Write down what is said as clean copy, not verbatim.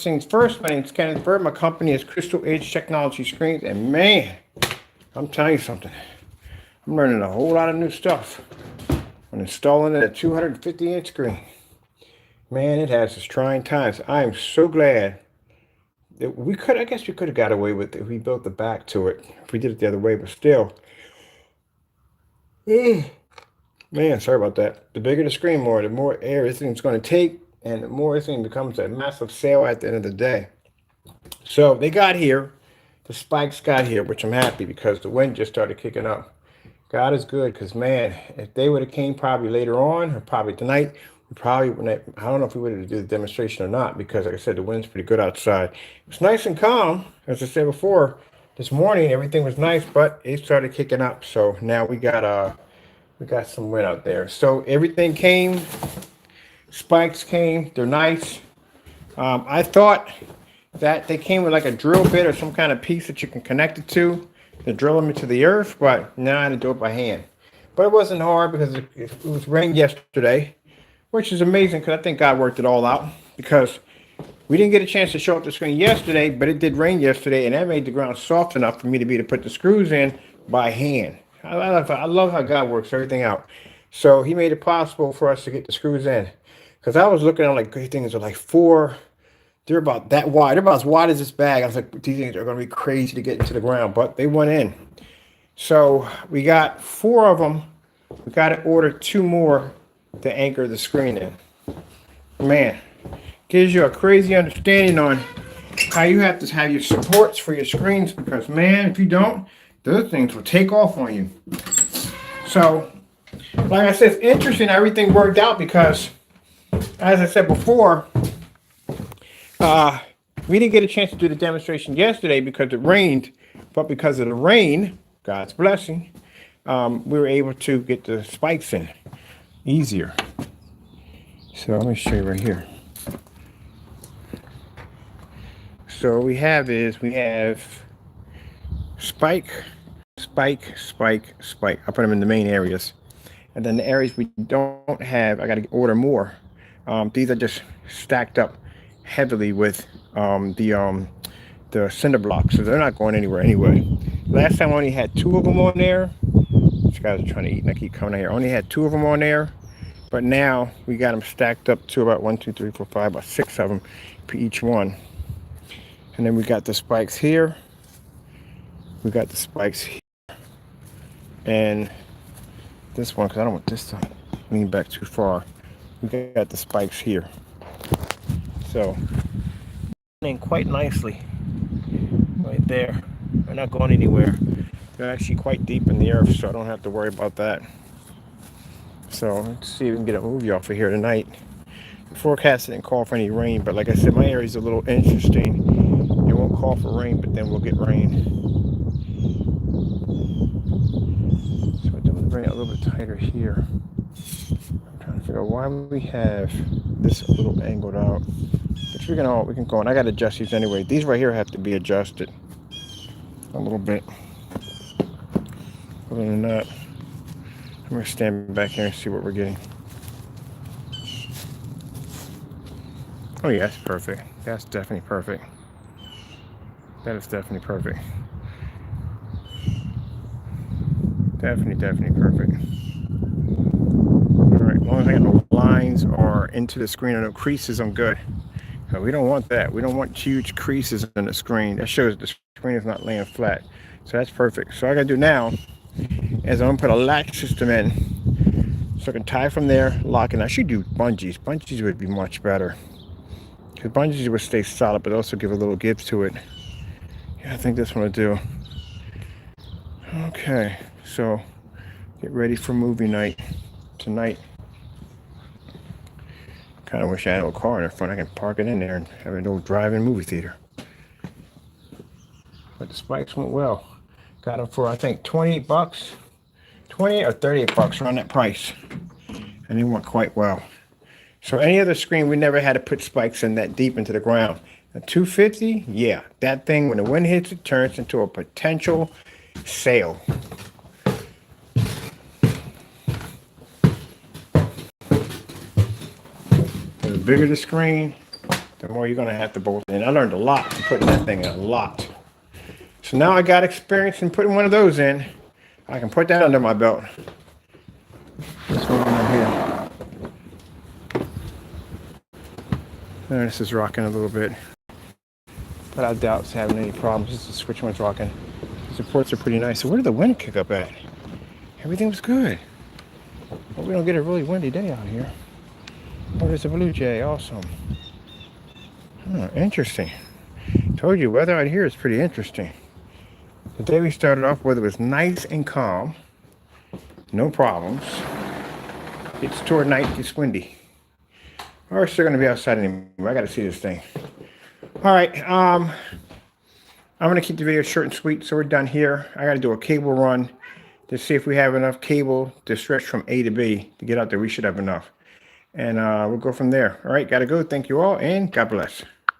things first, my name is Kenneth Bird. My company is Crystal Edge Technology Screens. And man, I'm telling you something. I'm learning a whole lot of new stuff when installing a 250-inch screen. Man, it has its trying times. I am so glad that I guess we could have got away with it if we built the back to it. If we did it the other way, but still. Man, sorry about that. The bigger the screen, the more air this thing's going to take, and the more this thing becomes a massive sail at the end of the day. So they got here. The spikes got here, which I'm happy because the wind just started kicking up. God is good because, man, if they would have came probably later on or probably tonight, we probably wouldn't have, I don't know if we would have do the demonstration or not because, like I said, the wind's pretty good outside. It's nice and calm. As I said before, this morning everything was nice, but it started kicking up. So now we got some wind out there. So everything came. Spikes came. They're nice. I thought that they came with like a drill bit or some kind of piece that you can connect it to drill them into the earth, but now I had to do it by hand. But it wasn't hard because it was rain yesterday, which is amazing because I think God worked it all out because we didn't get a chance to show up the screen yesterday, but it did rain yesterday, and that made the ground soft enough for me to be able to put the screws in by hand. I love how God works everything out. So he made it possible for us to get the screws in. Because I was looking at like these things are like they're about that wide. They're about as wide as this bag. I was like, these things are going to be crazy to get into the ground, but they went in. So we got 4 of them. We got to order 2 more to anchor the screen in. Man, gives you a crazy understanding on how you have to have your supports for your screens because, man, if you don't, those things will take off on you. So, like I said, it's interesting how everything worked out because, as I said before, we didn't get a chance to do the demonstration yesterday because it rained, but because of the rain, God's blessing, we were able to get the spikes in easier. So let me show you right here. So what we have spike, spike, spike, spike. I put them in the main areas. And then the areas we don't have, I got to order more. These are just stacked up heavily with the cinder blocks, so they're not going anywhere anyway. Last time I only had 2 of them on there. These guys are trying to eat and I keep coming out here. I only had 2 of them on there, but now we got them stacked up to about 1, 2, 3, 4, 5, about 6 of them for each one. And then we got the spikes here. We got the spikes here. And this one, because I don't want this to lean back too far. We got the spikes here. So, in quite nicely right there. They're not going anywhere. They're actually quite deep in the earth, so I don't have to worry about that. So let's see if we can get a movie off of here tonight. The forecast didn't call for any rain, but like I said, my area is a little interesting. It won't call for rain, but then we'll get rain. So I'm going to bring it a little bit tighter here. I'm trying to figure out why we have this a little angled out. But we can go on. I got to adjust these anyway. These right here have to be adjusted a little bit. Other than that, I'm going to stand back here and see what we're getting. Oh yeah, that's perfect. That's definitely perfect. That is definitely perfect. Definitely perfect. Alright, as long as I got no lines or into the screen or no creases, I'm good. So we don't want that. We don't want huge creases in the screen. That shows the screen is not laying flat. So that's perfect. So all I gotta do now is I'm gonna put a latch system in. So I can tie from there, lock it. I should do bungees. Bungees would be much better. Because bungees would stay solid, but also give a little give to it. Yeah, I think this one will do. Okay, so get ready for movie night tonight. Kind of wish I had a car in the front. I can park it in there and have a little drive-in movie theater. But the spikes went well. Got them for I think 28 bucks, 20 or 38 bucks around that price, and they went quite well. So any other screen, we never had to put spikes in that deep into the ground. A 250, yeah, that thing when the wind hits it turns into a potential sail. The bigger the screen, the more you're going to have to bolt in. I learned a lot from putting that thing in, a lot. So now I got experience in putting one of those in. I can put that under my belt. What's going on here? This is rocking a little bit, but I doubt it's having any problems. Just the switch one's rocking. The supports are pretty nice. So where did the wind kick up at? Everything was good. Well, we don't get a really windy day out here. Oh, there's a blue jay. Awesome. Oh, interesting. Told you, weather out here is pretty interesting. The day we started off, weather was nice and calm. No problems. It's toward night, it's windy. We're still going to be outside anymore. I got to see this thing. All right. I'm going to keep the video short and sweet, so we're done here. I got to do a cable run to see if we have enough cable to stretch from A to B to get out there. We should have enough. And we'll go from there. All right. Got to go. Thank you all, and God bless.